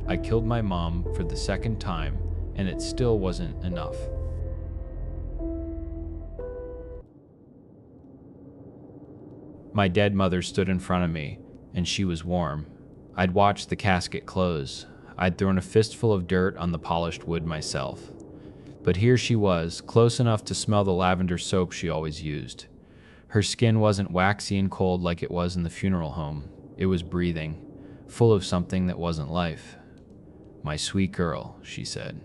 I killed my mom for the second time, and it still wasn't enough. My dead mother stood in front of me, and she was warm. I'd watched the casket close. I'd thrown a fistful of dirt on the polished wood myself. But here she was, close enough to smell the lavender soap she always used. Her skin wasn't waxy and cold like it was in the funeral home. It was breathing, full of something that wasn't life. "My sweet girl," she said.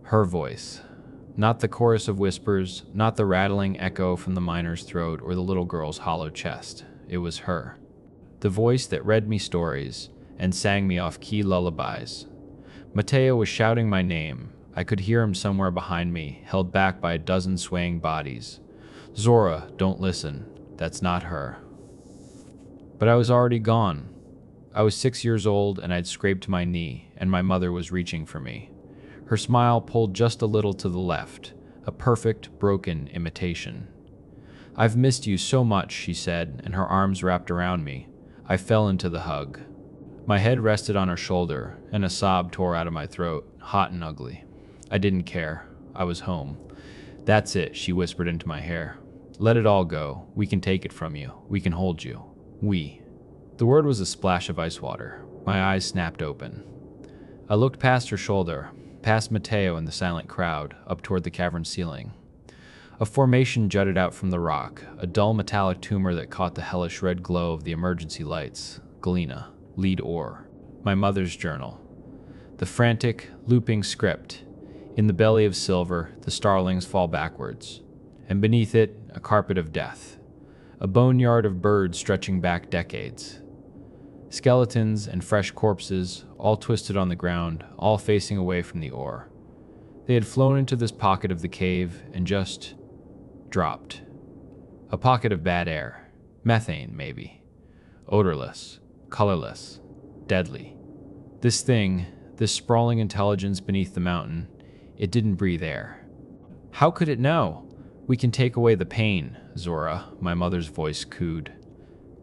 Her voice. Not the chorus of whispers, not the rattling echo from the miner's throat or the little girl's hollow chest. It was her. The voice that read me stories and sang me off-key lullabies. Mateo was shouting my name. I could hear him somewhere behind me, held back by a dozen swaying bodies. "Zora, don't listen. That's not her." But I was already gone. I was 6 years old and I'd scraped my knee, and my mother was reaching for me. Her smile pulled just a little to the left, a perfect, broken imitation. "I've missed you so much," she said, and her arms wrapped around me. I fell into the hug. My head rested on her shoulder, and a sob tore out of my throat, hot and ugly. I didn't care. I was home. "That's it," she whispered into my hair. "Let it all go. We can take it from you. We can hold you. We." The word was a splash of ice water. My eyes snapped open. I looked past her shoulder, past Mateo and the silent crowd, up toward the cavern ceiling. A formation jutted out from the rock, a dull metallic tumor that caught the hellish red glow of the emergency lights. Galena, lead oar. My mother's journal. The frantic, looping script. In the belly of silver, the starlings fall backwards. And beneath it, a carpet of death. A boneyard of birds stretching back decades. Skeletons and fresh corpses, all twisted on the ground, all facing away from the ore. They had flown into this pocket of the cave and just dropped. A pocket of bad air. Methane, maybe. Odorless, colorless, deadly. This thing, this sprawling intelligence beneath the mountain, it didn't breathe air. How could it know? "We can take away the pain, Zora," my mother's voice cooed.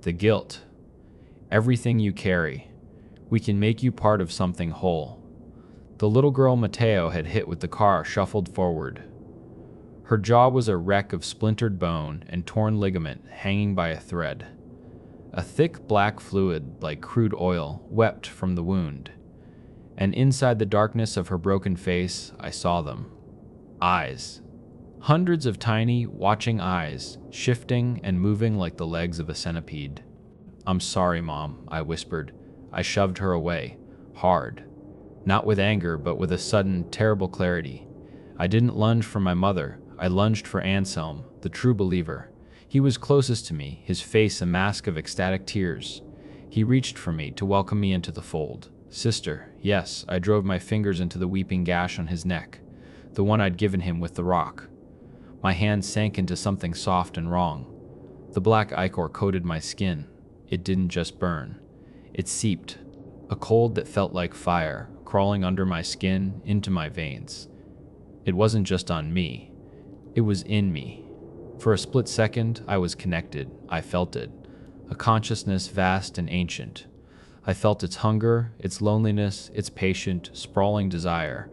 "The guilt. Everything you carry. We can make you part of something whole." The little girl Mateo had hit with the car shuffled forward. Her jaw was a wreck of splintered bone and torn ligament hanging by a thread. A thick black fluid, like crude oil, wept from the wound. And inside the darkness of her broken face, I saw them. Eyes. Hundreds of tiny, watching eyes, shifting and moving like the legs of a centipede. "I'm sorry, Mom," I whispered. I shoved her away, hard. Not with anger, but with a sudden, terrible clarity. I didn't lunge for my mother. I lunged for Anselm, the true believer. He was closest to me, his face a mask of ecstatic tears. He reached for me to welcome me into the fold. "Sister," yes, I drove my fingers into the weeping gash on his neck, the one I'd given him with the rock. My hand sank into something soft and wrong. The black ichor coated my skin. It didn't just burn. It seeped, a cold that felt like fire, crawling under my skin, into my veins. It wasn't just on me. It was in me. For a split second, I was connected. I felt it. A consciousness vast and ancient. I felt its hunger, its loneliness, its patient, sprawling desire,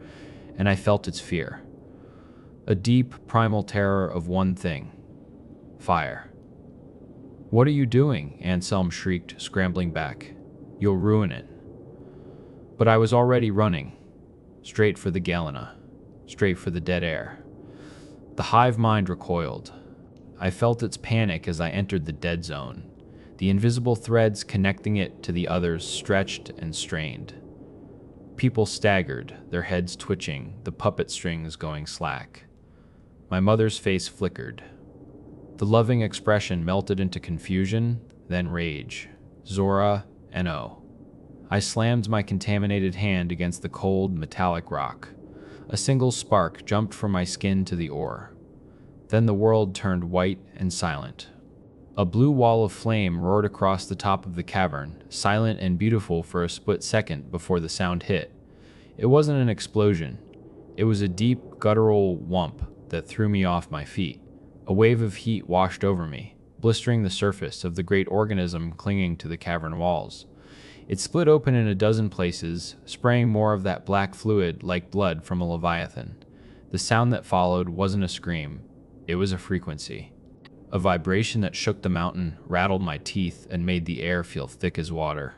and I felt its fear. A deep, primal terror of one thing: fire. "What are you doing?" Anselm shrieked, scrambling back. "You'll ruin it." But I was already running. Straight for the Galena. Straight for the dead air. The hive mind recoiled. I felt its panic as I entered the dead zone. The invisible threads connecting it to the others stretched and strained. People staggered, their heads twitching, the puppet strings going slack. My mother's face flickered. The loving expression melted into confusion, then rage. Zora, N.O. I slammed my contaminated hand against the cold, metallic rock. A single spark jumped from my skin to the ore. Then the world turned white and silent. A blue wall of flame roared across the top of the cavern, silent and beautiful for a split second before the sound hit. It wasn't an explosion. It was a deep, guttural whump that threw me off my feet. A wave of heat washed over me, blistering the surface of the great organism clinging to the cavern walls. It split open in a dozen places, spraying more of that black fluid like blood from a leviathan. The sound that followed wasn't a scream, it was a frequency. A vibration that shook the mountain, rattled my teeth, and made the air feel thick as water.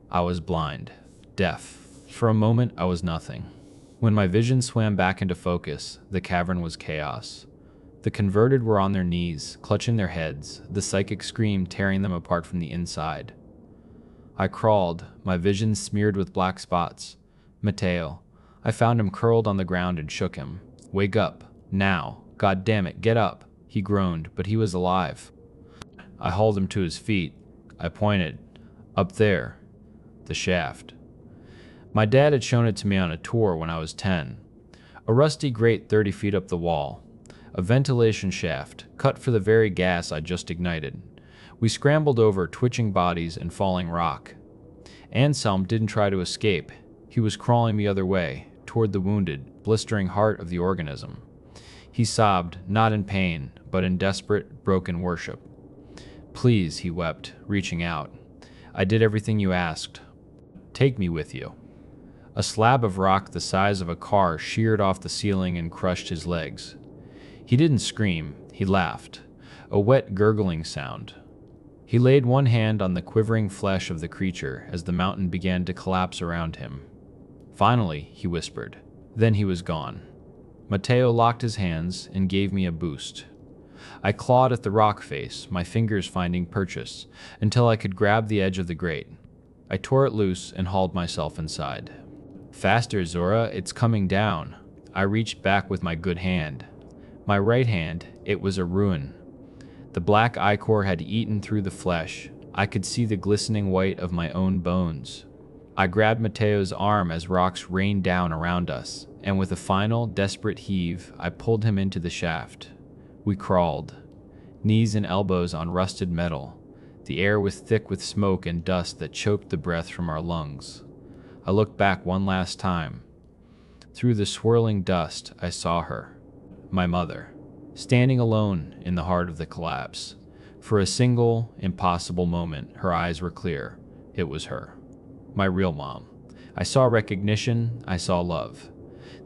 I was blind, deaf. For a moment, I was nothing. When my vision swam back into focus, the cavern was chaos. The converted were on their knees, clutching their heads, the psychic scream tearing them apart from the inside. I crawled, my vision smeared with black spots. Mateo. I found him curled on the ground and shook him. Wake up. Now. God damn it, get up. He groaned, but he was alive. I hauled him to his feet. I pointed. Up there. The shaft. My dad had shown it to me on a tour when I was 10. A rusty grate 30 feet up the wall. A ventilation shaft, cut for the very gas I'd just ignited. We scrambled over twitching bodies and falling rock. Anselm didn't try to escape. He was crawling the other way, toward the wounded, blistering heart of the organism. He sobbed, not in pain, but in desperate, broken worship. Please, he wept, reaching out. I did everything you asked. Take me with you. A slab of rock the size of a car sheared off the ceiling and crushed his legs. He didn't scream, he laughed, a wet gurgling sound. He laid one hand on the quivering flesh of the creature as the mountain began to collapse around him. Finally, he whispered. Then he was gone. Mateo locked his hands and gave me a boost. I clawed at the rock face, my fingers finding purchase, until I could grab the edge of the grate. I tore it loose and hauled myself inside. Faster, Zora, it's coming down. I reached back with my good hand. My right hand, it was a ruin. The black ichor had eaten through the flesh. I could see the glistening white of my own bones. I grabbed Mateo's arm as rocks rained down around us, and with a final, desperate heave, I pulled him into the shaft. We crawled, knees and elbows on rusted metal. The air was thick with smoke and dust that choked the breath from our lungs. I looked back one last time. Through the swirling dust, I saw her, my mother, standing alone in the heart of the collapse. For a single, impossible moment, her eyes were clear. It was her, my real mom. I saw recognition, I saw love.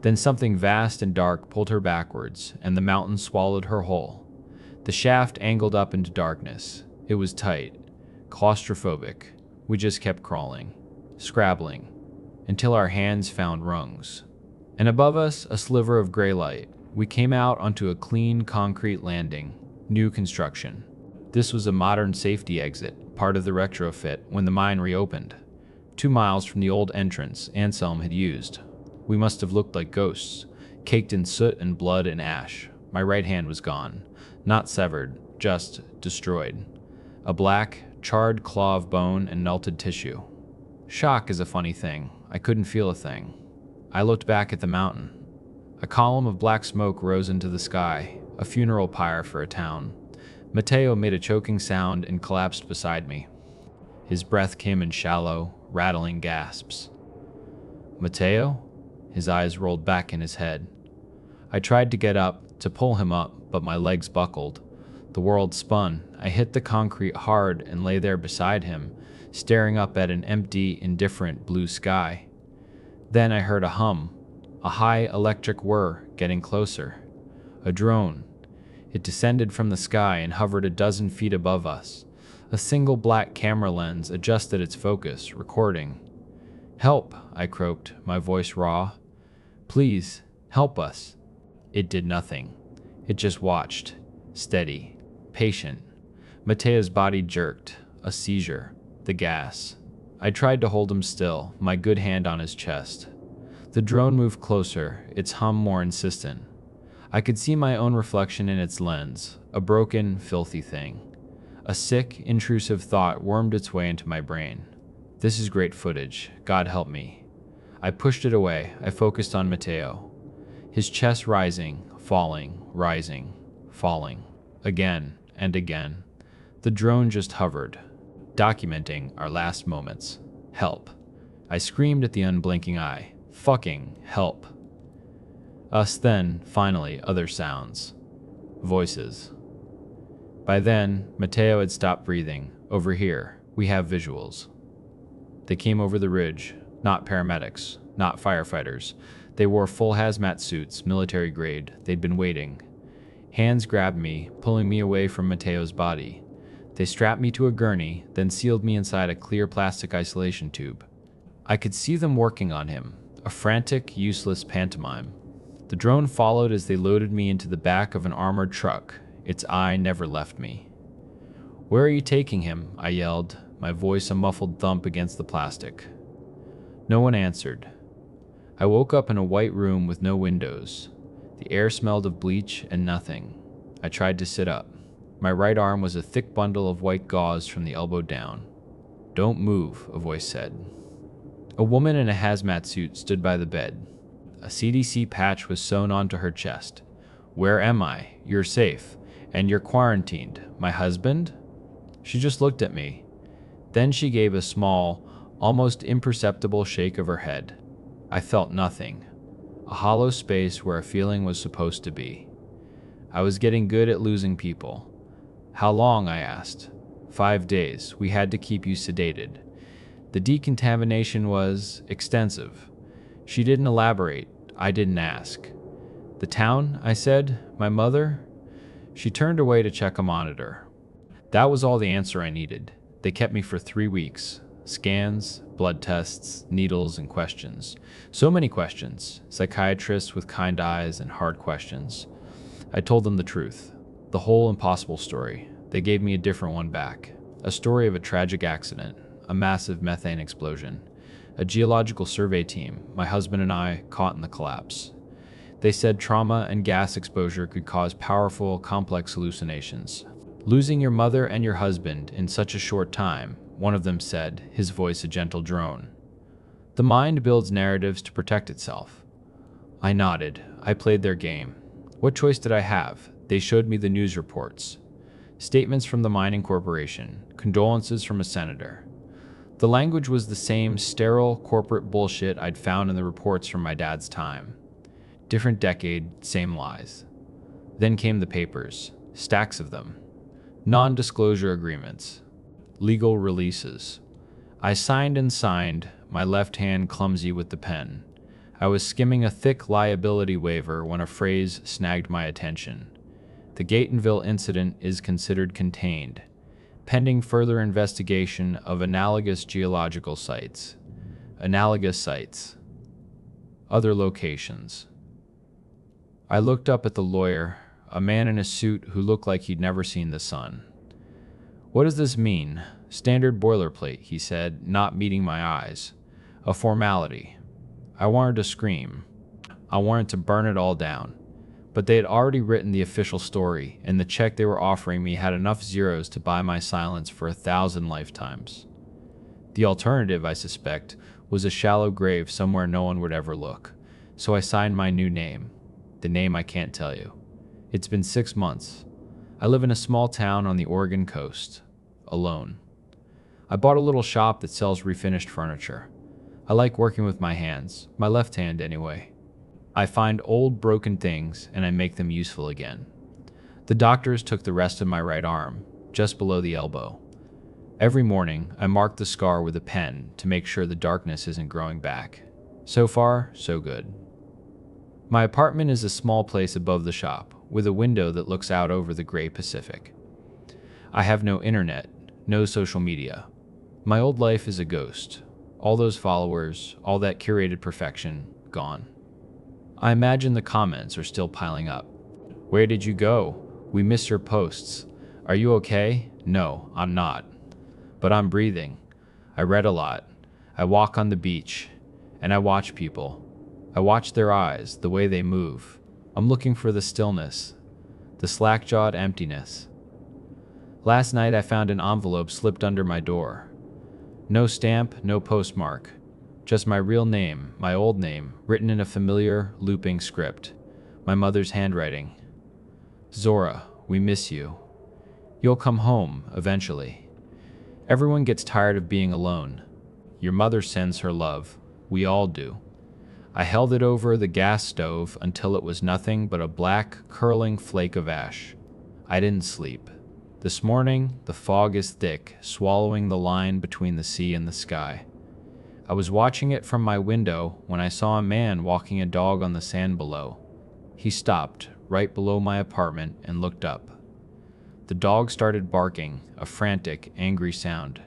Then something vast and dark pulled her backwards, and the mountain swallowed her whole. The shaft angled up into darkness. It was tight, claustrophobic. We just kept crawling, scrabbling, until our hands found rungs. And above us, a sliver of gray light. We came out onto a clean concrete landing, new construction. This was a modern safety exit, part of the retrofit when the mine reopened. 2 miles from the old entrance Anselm had used. We must have looked like ghosts, caked in soot and blood and ash. My right hand was gone, not severed, just destroyed. A black, charred claw of bone and melted tissue. Shock is a funny thing. I couldn't feel a thing. I looked back at the mountain. A column of black smoke rose into the sky, a funeral pyre for a town. Mateo made a choking sound and collapsed beside me. His breath came in shallow, rattling gasps. Mateo? His eyes rolled back in his head. I tried to get up, to pull him up, but my legs buckled. The world spun. I hit the concrete hard and lay there beside him, staring up at an empty, indifferent blue sky. Then I heard a hum, a high electric whir getting closer. A drone. It descended from the sky and hovered a dozen feet above us. A single black camera lens adjusted its focus, recording. "Help," I croaked, my voice raw. "Please, help us." It did nothing. It just watched, steady, patient. Mateo's body jerked, a seizure, the gas. I tried to hold him still, my good hand on his chest. The drone moved closer, its hum more insistent. I could see my own reflection in its lens, a broken, filthy thing. A sick, intrusive thought wormed its way into my brain. This is great footage, God help me. I pushed it away, I focused on Mateo. His chest rising, falling, rising, falling. Again and again. The drone just hovered, documenting our last moments. Help. I screamed at the unblinking eye. Fucking help. Us then, finally, other sounds. Voices. By then, Mateo had stopped breathing. Over here, we have visuals. They came over the ridge, not paramedics, not firefighters. They wore full hazmat suits, military grade. They'd been waiting. Hands grabbed me, pulling me away from Mateo's body. They strapped me to a gurney, then sealed me inside a clear plastic isolation tube. I could see them working on him, a frantic, useless pantomime. The drone followed as they loaded me into the back of an armored truck. Its eye never left me. "Where are you taking him?" I yelled, my voice a muffled thump against the plastic. No one answered. I woke up in a white room with no windows. The air smelled of bleach and nothing. I tried to sit up. My right arm was a thick bundle of white gauze from the elbow down. "Don't move," a voice said. A woman in a hazmat suit stood by the bed. A CDC patch was sewn onto her chest. "Where am I? You're safe. And you're quarantined. My husband?" She just looked at me. Then she gave a small, almost imperceptible shake of her head. I felt nothing. A hollow space where a feeling was supposed to be. I was getting good at losing people. "How long?" I asked. 5 days. We had to keep you sedated. The decontamination was extensive. She didn't elaborate. I didn't ask. "The town?" I said. "My mother?" She turned away to check a monitor. That was all the answer I needed. They kept me for 3 weeks. Scans, blood tests, needles, and questions. So many questions. Psychiatrists with kind eyes and hard questions. I told them the truth. The whole impossible story. They gave me a different one back. A story of a tragic accident. A massive methane explosion. A geological survey team, my husband and I, caught in the collapse. They said trauma and gas exposure could cause powerful, complex hallucinations. "Losing your mother and your husband in such a short time," one of them said, his voice a gentle drone. "The mind builds narratives to protect itself." I nodded. I played their game. What choice did I have? They showed me the news reports. Statements from the mining corporation. Condolences from a senator. The language was the same sterile corporate bullshit I'd found in the reports from my dad's time. Different decade, same lies. Then came the papers. Stacks of them. Non-disclosure agreements. Legal releases. I signed and signed, my left hand clumsy with the pen. I was skimming a thick liability waiver when a phrase snagged my attention. The Gatenville incident is considered contained, pending further investigation of analogous geological sites. Analogous sites. Other locations. I looked up at the lawyer, a man in a suit who looked like he'd never seen the sun. "What does this mean?" "Standard boilerplate," he said, not meeting my eyes. "A formality." I wanted to scream. I wanted to burn it all down. But they had already written the official story, and the check they were offering me had enough zeros to buy my silence for 1,000 lifetimes. The alternative, I suspect, was a shallow grave somewhere no one would ever look. So I signed my new name. The name I can't tell you. It's been 6 months. I live in a small town on the Oregon coast. Alone. I bought a little shop that sells refinished furniture. I like working with my hands, my left hand anyway. I find old broken things and I make them useful again. The doctors took the rest of my right arm, just below the elbow. Every morning, I mark the scar with a pen to make sure the darkness isn't growing back. So far, so good. My apartment is a small place above the shop, with a window that looks out over the gray Pacific. I have no internet, no social media. My old life is a ghost. All those followers, all that curated perfection, gone. I imagine the comments are still piling up. "Where did you go? We miss your posts. Are you okay?" No, I'm not. But I'm breathing. I read a lot. I walk on the beach. And I watch people. I watch their eyes, the way they move. I'm looking for the stillness, the slack-jawed emptiness. Last night I found an envelope slipped under my door. No stamp, no postmark. Just my real name, my old name, written in a familiar, looping script. My mother's handwriting. "Zora, we miss you. You'll come home, eventually. Everyone gets tired of being alone. Your mother sends her love. We all do." I held it over the gas stove until it was nothing but a black, curling flake of ash. I didn't sleep. This morning, the fog is thick, swallowing the line between the sea and the sky. I was watching it from my window when I saw a man walking a dog on the sand below. He stopped right below my apartment and looked up. The dog started barking, a frantic, angry sound.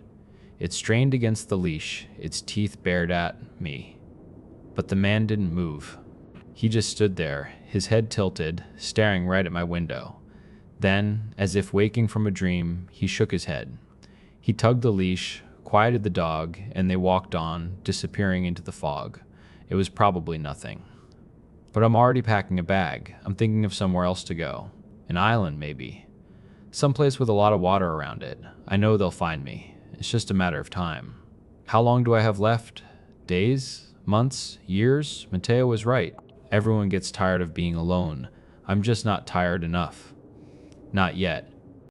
It strained against the leash, its teeth bared at me. But the man didn't move. He just stood there, his head tilted, staring right at my window. Then, as if waking from a dream, he shook his head. He tugged the leash, quieted the dog, and they walked on, disappearing into the fog. It was probably nothing. But I'm already packing a bag. I'm thinking of somewhere else to go. An island, maybe. Someplace with a lot of water around it. I know they'll find me. It's just a matter of time. How long do I have left? Days? Months? Years? Mateo was right. Everyone gets tired of being alone. I'm just not tired enough. Not yet.